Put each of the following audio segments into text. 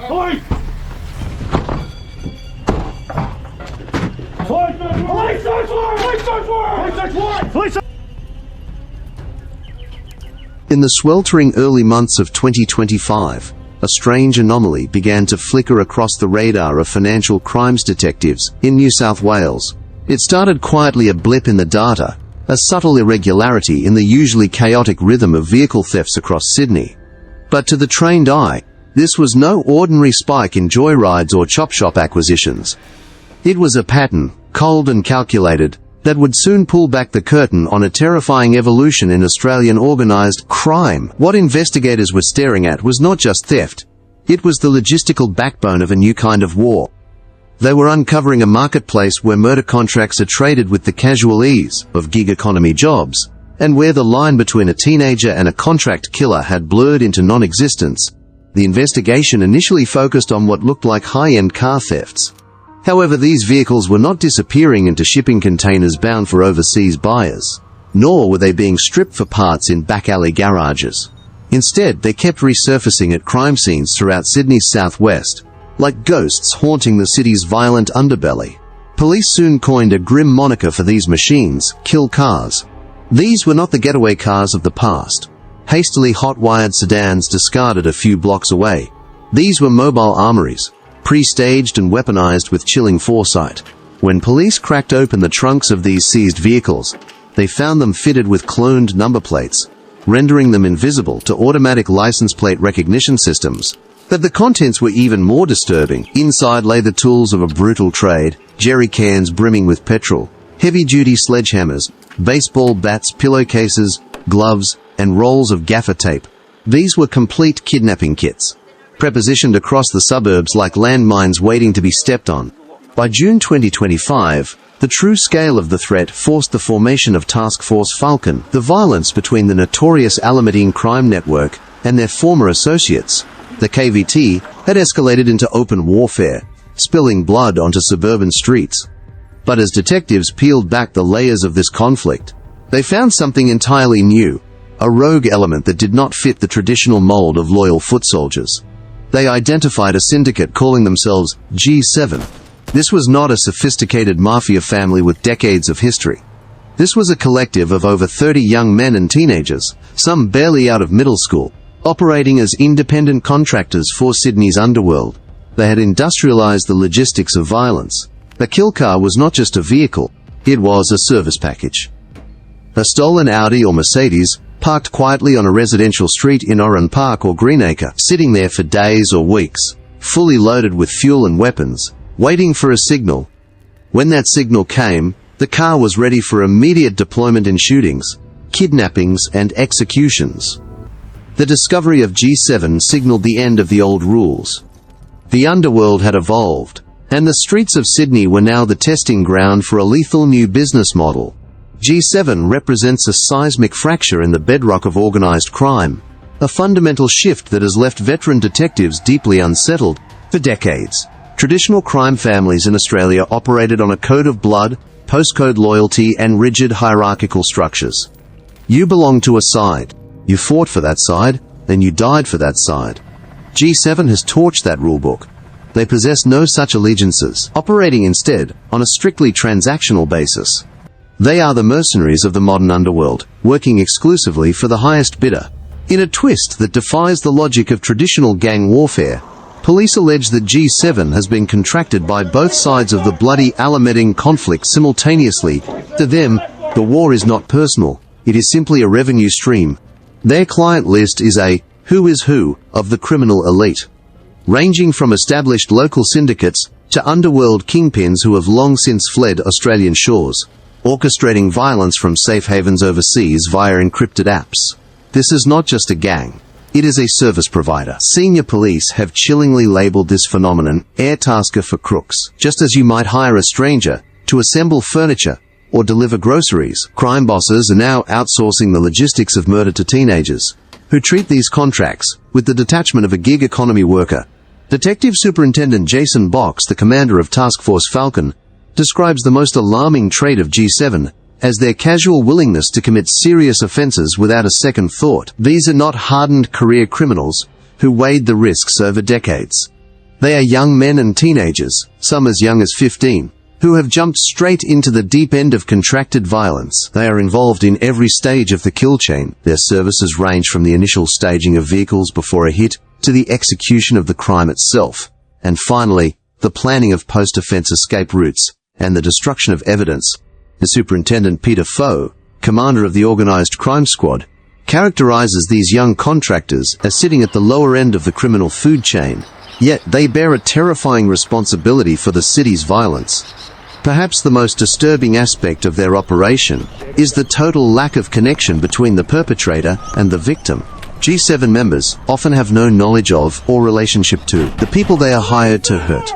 Police! Police search warrant! Police search warrant! Police search warrant! Police search warrant! In the sweltering early months of 2025, a strange anomaly began to flicker across the radar of financial crimes detectives in New South Wales. It started quietly, a blip in the data, a subtle irregularity in the usually chaotic rhythm of vehicle thefts across Sydney. But to the trained eye, this was no ordinary spike in joyrides or chop shop acquisitions. It was a pattern, cold and calculated, that would soon pull back the curtain on a terrifying evolution in Australian organised crime. What investigators were staring at was not just theft, it was the logistical backbone of a new kind of war. They were uncovering a marketplace where murder contracts are traded with the casual ease of gig economy jobs, and where the line between a teenager and a contract killer had blurred into non-existence. The investigation initially focused on what looked like high-end car thefts. However, these vehicles were not disappearing into shipping containers bound for overseas buyers, nor were they being stripped for parts in back-alley garages. Instead, they kept resurfacing at crime scenes throughout Sydney's southwest, like ghosts haunting the city's violent underbelly. Police soon coined a grim moniker for these machines: kill cars. These were not the getaway cars of the past, hastily hot-wired sedans discarded a few blocks away. These were mobile armories, pre-staged and weaponized with chilling foresight. When police cracked open the trunks of these seized vehicles, they found them fitted with cloned number plates, rendering them invisible to automatic license plate recognition systems. But the contents were even more disturbing. Inside lay the tools of a brutal trade: jerry cans brimming with petrol, heavy-duty sledgehammers, baseball bats, pillowcases, gloves, and rolls of gaffer tape. These were complete kidnapping kits, prepositioned across the suburbs like landmines waiting to be stepped on. By June 2025, the true scale of the threat forced the formation of Task Force Falcon. The violence between the notorious Alameddine crime network and their former associates, the KVT, had escalated into open warfare, spilling blood onto suburban streets. But as detectives peeled back the layers of this conflict, they found something entirely new, a rogue element that did not fit the traditional mold of loyal foot soldiers. They identified a syndicate calling themselves G7. This was not a sophisticated mafia family with decades of history. This was a collective of over 30 young men and teenagers, some barely out of middle school, operating as independent contractors for Sydney's Underworld. They had industrialized the logistics of violence. The kill car was not just a vehicle, it was a service package. A stolen Audi or Mercedes, parked quietly on a residential street in Oran Park or Greenacre, sitting there for days or weeks, fully loaded with fuel and weapons, waiting for a signal. When that signal came, the car was ready for immediate deployment in shootings, kidnappings, and executions. The discovery of G7 signaled the end of the old rules. The underworld had evolved, and the streets of Sydney were now the testing ground for a lethal new business model. G7 represents a seismic fracture in the bedrock of organized crime, a fundamental shift that has left veteran detectives deeply unsettled. For decades, traditional crime families in Australia operated on a code of blood, postcode loyalty, and rigid hierarchical structures. You belonged to a side, you fought for that side, and you died for that side. G7 has torched that rulebook. They possess no such allegiances, operating instead on a strictly transactional basis. They are the mercenaries of the modern underworld, working exclusively for the highest bidder. In a twist that defies the logic of traditional gang warfare, police allege that G7 has been contracted by both sides of the bloody Alameddine conflict simultaneously. To them, the war is not personal, it is simply a revenue stream. Their client list is a who is who of the criminal elite, ranging from established local syndicates to underworld kingpins who have long since fled Australian shores, orchestrating violence from safe havens overseas via encrypted apps. This is not just a gang. It is a service provider. Senior police have chillingly labeled this phenomenon AirTags for crooks. Just as you might hire a stranger to assemble furniture or deliver groceries, crime bosses are now outsourcing the logistics of murder to teenagers, who treat these contracts with the detachment of a gig economy worker. Detective Superintendent Jason Box, the commander of Task Force Falcon, describes the most alarming trait of G7 as their casual willingness to commit serious offenses without a second thought. These are not hardened career criminals who weighed the risks over decades. They are young men and teenagers, some as young as 15, who have jumped straight into the deep end of contracted violence. They are involved in every stage of the kill chain. Their services range from the initial staging of vehicles before a hit, to the execution of the crime itself, and finally, the planning of post-offense escape routes, and the destruction of evidence. The Superintendent Peter Foe, commander of the organized crime squad, characterizes these young contractors as sitting at the lower end of the criminal food chain, yet they bear a terrifying responsibility for the city's violence. Perhaps the most disturbing aspect of their operation is the total lack of connection between the perpetrator and the victim. G7 members often have no knowledge of or relationship to the people they are hired to hurt.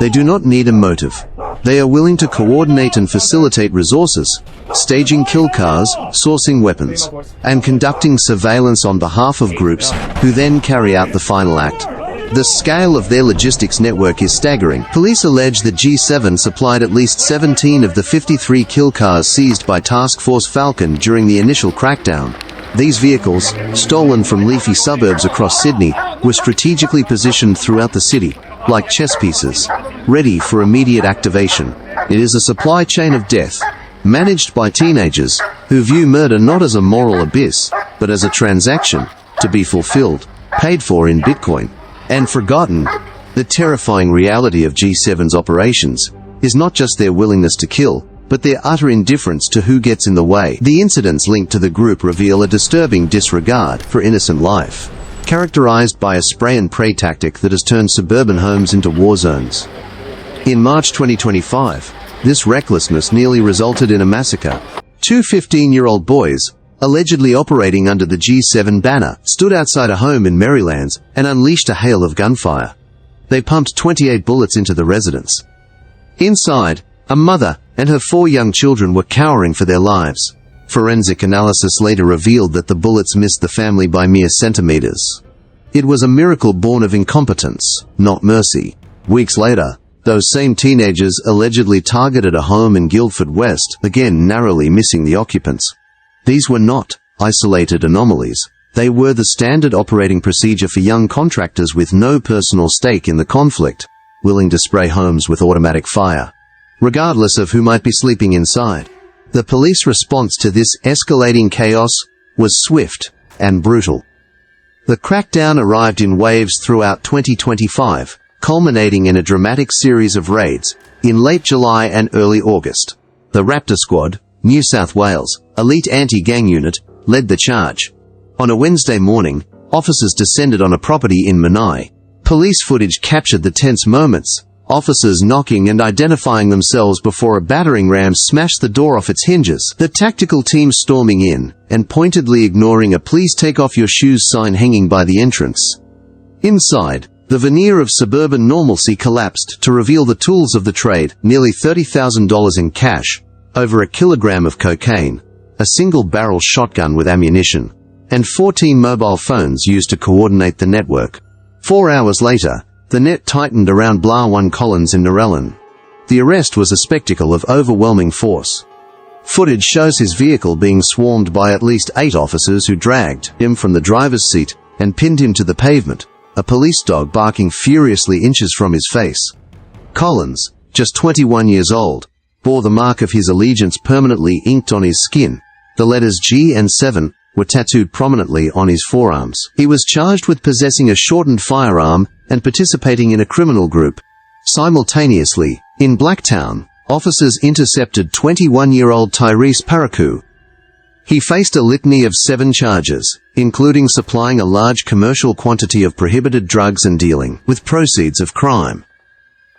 They do not need a motive. They are willing to coordinate and facilitate resources, staging kill cars, sourcing weapons, and conducting surveillance on behalf of groups who then carry out the final act. The scale of their logistics network is staggering. Police allege that G7 supplied at least 17 of the 53 kill cars seized by Task Force Falcon during the initial crackdown. These vehicles, stolen from leafy suburbs across Sydney, were strategically positioned throughout the city, like chess pieces, ready for immediate activation. It is a supply chain of death, managed by teenagers who view murder not as a moral abyss, but as a transaction to be fulfilled, paid for in Bitcoin, and forgotten. The terrifying reality of G7's operations is not just their willingness to kill, but their utter indifference to who gets in the way. The incidents linked to the group reveal a disturbing disregard for innocent life, characterized by a spray-and-pray tactic that has turned suburban homes into war zones. In March 2025, this recklessness nearly resulted in a massacre. Two 15-year-old boys, allegedly operating under the G7 banner, stood outside a home in Maryland and unleashed a hail of gunfire. They pumped 28 bullets into the residence. Inside, a mother and her 4 young children were cowering for their lives. Forensic analysis later revealed that the bullets missed the family by mere centimeters. It was a miracle born of incompetence, not mercy. Weeks later, those same teenagers allegedly targeted a home in Guildford West, again narrowly missing the occupants. These were not isolated anomalies. They were the standard operating procedure for young contractors with no personal stake in the conflict, willing to spray homes with automatic fire, regardless of who might be sleeping inside. The police response to this escalating chaos was swift and brutal. The crackdown arrived in waves throughout 2025, culminating in a dramatic series of raids in late July and early August. The Raptor Squad, New South Wales, elite anti-gang unit, led the charge. On a Wednesday morning, officers descended on a property in Menai. Police footage captured the tense moments, officers knocking and identifying themselves before a battering ram smashed the door off its hinges, the tactical team storming in and pointedly ignoring a "please take off your shoes" sign hanging by the entrance. Inside, the veneer of suburban normalcy collapsed to reveal the tools of the trade, nearly $30,000 in cash, over a kilogram of cocaine, a single-barrel shotgun with ammunition, and 14 mobile phones used to coordinate the network. 4 hours later, the net tightened around Blah-1 Collins in Narellan. The arrest was a spectacle of overwhelming force. Footage shows his vehicle being swarmed by at least 8 officers who dragged him from the driver's seat and pinned him to the pavement, a police dog barking furiously inches from his face. Collins, just 21 years old, bore the mark of his allegiance permanently inked on his skin. The letters G and 7 were tattooed prominently on his forearms. He was charged with possessing a shortened firearm and participating in a criminal group. Simultaneously, in Blacktown, officers intercepted 21-year-old Tyrese Paraku. He faced a litany of 7 charges, including supplying a large commercial quantity of prohibited drugs and dealing with proceeds of crime.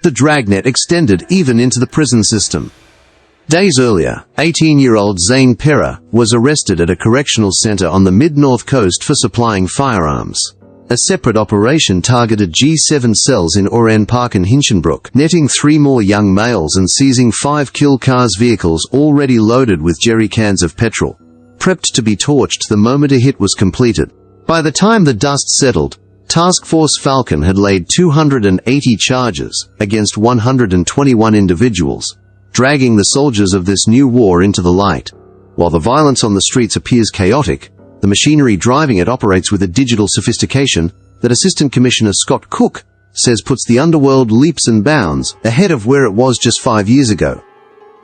The dragnet extended even into the prison system. Days earlier, 18-year-old Zane Pera was arrested at a correctional center on the mid-north coast for supplying firearms. A separate operation targeted G7 cells in Oran Park and Hinchinbrook, netting 3 more young males and seizing 5 kill cars vehicles already loaded with jerry cans of petrol, prepped to be torched the moment a hit was completed. By the time the dust settled, Task Force Falcon had laid 280 charges against 121 individuals, dragging the soldiers of this new war into the light. While the violence on the streets appears chaotic, the machinery driving it operates with a digital sophistication that Assistant Commissioner Scott Cook says puts the Underworld leaps and bounds ahead of where it was just 5 years ago.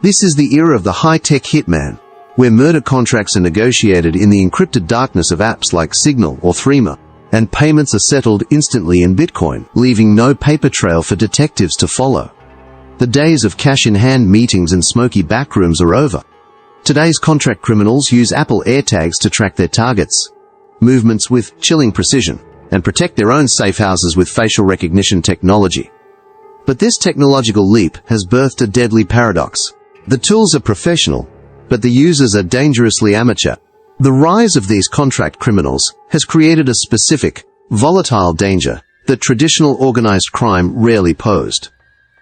This is the era of the high-tech hitman, where murder contracts are negotiated in the encrypted darkness of apps like Signal or Threema, and payments are settled instantly in Bitcoin, leaving no paper trail for detectives to follow. The days of cash-in-hand meetings and smoky backrooms are over. Today's contract criminals use Apple AirTags to track their targets' movements with chilling precision, and protect their own safe houses with facial recognition technology. But this technological leap has birthed a deadly paradox. The tools are professional, but the users are dangerously amateur. The rise of these contract criminals has created a specific, volatile danger that traditional organized crime rarely posed.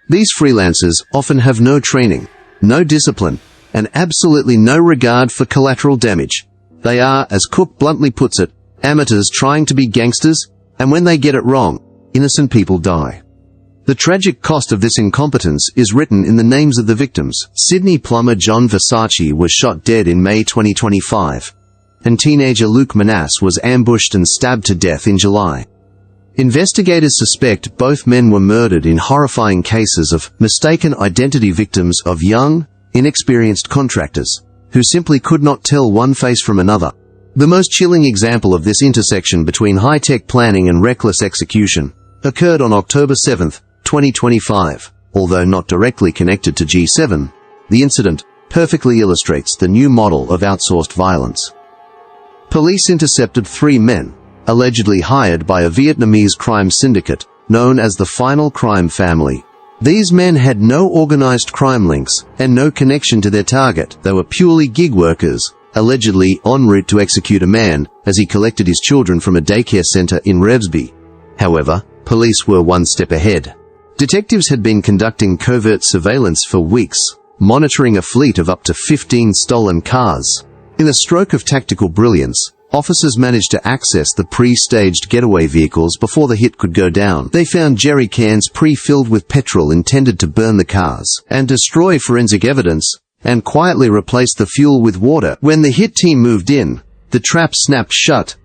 These freelancers often have no training, no discipline, and absolutely no regard for collateral damage. They are, as Cook bluntly puts it, amateurs trying to be gangsters, and when they get it wrong, innocent people die. The tragic cost of this incompetence is written in the names of the victims. Sydney plumber John Versace was shot dead in May 2025, and teenager Luke Manasse was ambushed and stabbed to death in July. Investigators suspect both men were murdered in horrifying cases of mistaken identity, victims of young, inexperienced contractors who simply could not tell one face from another. The most chilling example of this intersection between high-tech planning and reckless execution occurred on October 7, 2025. Although not directly connected to G7, the incident perfectly illustrates the new model of outsourced violence. Police intercepted 3 men, allegedly hired by a Vietnamese crime syndicate known as the Final Crime Family. These men had no organized crime links and no connection to their target. They were purely gig workers, allegedly en route to execute a man as he collected his children from a daycare center in Revesby. However, police were one step ahead. Detectives had been conducting covert surveillance for weeks, monitoring a fleet of up to 15 stolen cars. In a stroke of tactical brilliance, officers managed to access the pre-staged getaway vehicles before the hit could go down. They found jerry cans pre-filled with petrol intended to burn the cars and destroy forensic evidence, and quietly replaced the fuel with water. When the hit team moved in, the trap snapped shut.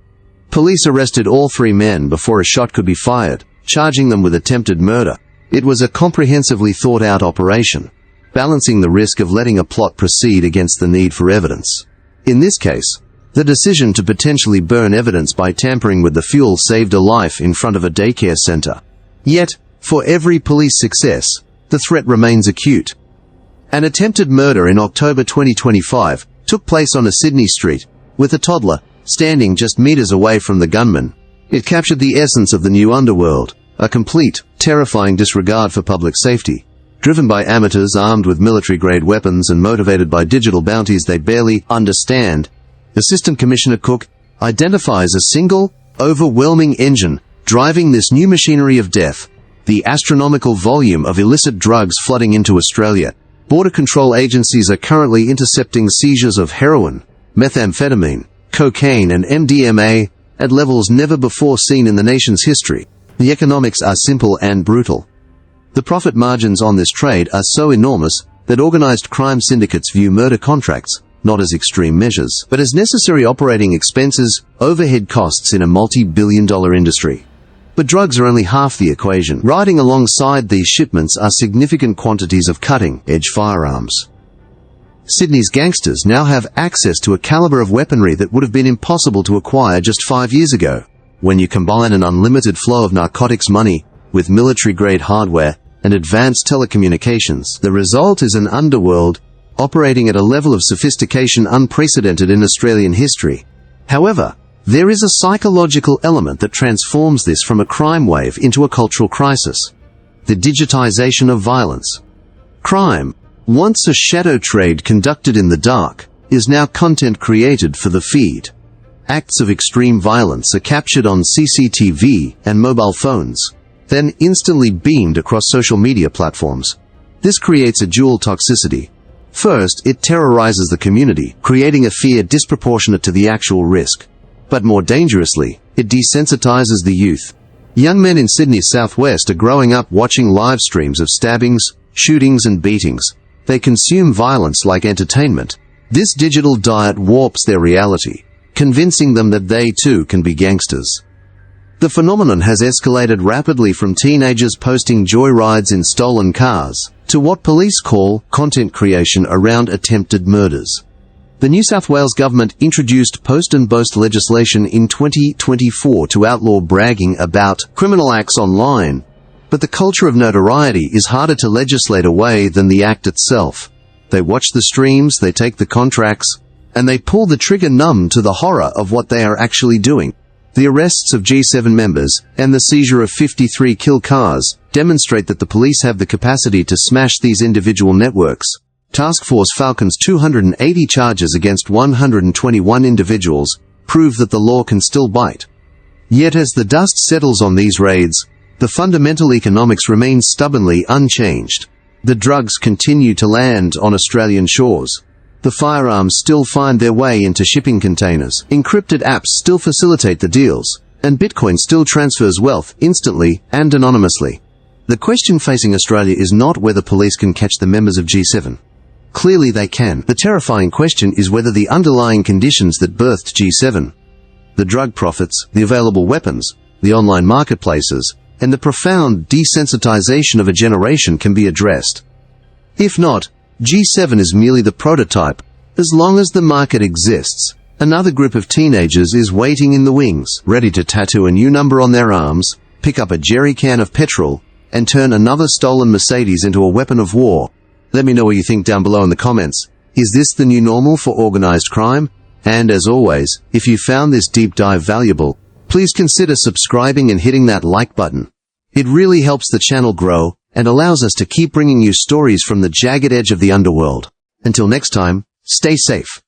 Police arrested all 3 men before a shot could be fired, charging them with attempted murder. It was a comprehensively thought-out operation, balancing the risk of letting a plot proceed against the need for evidence. In this case, the decision to potentially burn evidence by tampering with the fuel saved a life in front of a daycare center. Yet, for every police success, the threat remains acute. An attempted murder in October 2025 took place on a Sydney street, with a toddler standing just meters away from the gunman. It captured the essence of the new underworld, a complete, terrifying disregard for public safety. Driven by amateurs armed with military-grade weapons and motivated by digital bounties they barely understand, Assistant Commissioner Cook identifies a single, overwhelming engine driving this new machinery of death: the astronomical volume of illicit drugs flooding into Australia. Border control agencies are currently intercepting seizures of heroin, methamphetamine, cocaine and MDMA at levels never before seen in the nation's history. The economics are simple and brutal. The profit margins on this trade are so enormous that organized crime syndicates view murder contracts not as extreme measures, but as necessary operating expenses, overhead costs in a multi-billion-dollar industry. But drugs are only half the equation. Riding alongside these shipments are significant quantities of cutting-edge firearms. Sydney's gangsters now have access to a caliber of weaponry that would have been impossible to acquire just 5 years ago. When you combine an unlimited flow of narcotics money with military-grade hardware and advanced telecommunications, the result is an underworld operating at a level of sophistication unprecedented in Australian history. However, there is a psychological element that transforms this from a crime wave into a cultural crisis: the digitization of violence. Crime, once a shadow trade conducted in the dark, is now content created for the feed. Acts of extreme violence are captured on CCTV and mobile phones, then instantly beamed across social media platforms. This creates a dual toxicity. First, it terrorizes the community, creating a fear disproportionate to the actual risk. But more dangerously, it desensitizes the youth. Young men in Sydney's southwest are growing up watching live streams of stabbings, shootings and beatings. They consume violence like entertainment. This digital diet warps their reality, convincing them that they too can be gangsters. The phenomenon has escalated rapidly from teenagers posting joyrides in stolen cars, to what police call content creation around attempted murders. The New South Wales government introduced post and boast legislation in 2024 to outlaw bragging about criminal acts online, but the culture of notoriety is harder to legislate away than the act itself. They watch the streams, they take the contracts, and they pull the trigger numb to the horror of what they are actually doing. The arrests of G7 members, and the seizure of 53 kill cars, demonstrate that the police have the capacity to smash these individual networks. Task Force Falcon's 280 charges against 121 individuals prove that the law can still bite. Yet as the dust settles on these raids, the fundamental economics remain stubbornly unchanged. The drugs continue to land on Australian shores. The firearms still find their way into shipping containers. Encrypted apps still facilitate the deals, and Bitcoin still transfers wealth instantly and anonymously. The question facing Australia is not whether police can catch the members of G7. Clearly they can. The terrifying question is whether the underlying conditions that birthed G7, the drug profits, the available weapons, the online marketplaces, and the profound desensitization of a generation can be addressed. If not, G7 is merely the prototype. As long as the market exists, another group of teenagers is waiting in the wings, ready to tattoo a new number on their arms, pick up a jerry can of petrol, and turn another stolen Mercedes into a weapon of war. Let me know what you think down below in the comments. Is this the new normal for organized crime? And as always, if you found this deep dive valuable, please consider subscribing and hitting that like button. It really helps the channel grow and allows us to keep bringing you stories from the jagged edge of the underworld. Until next time, stay safe.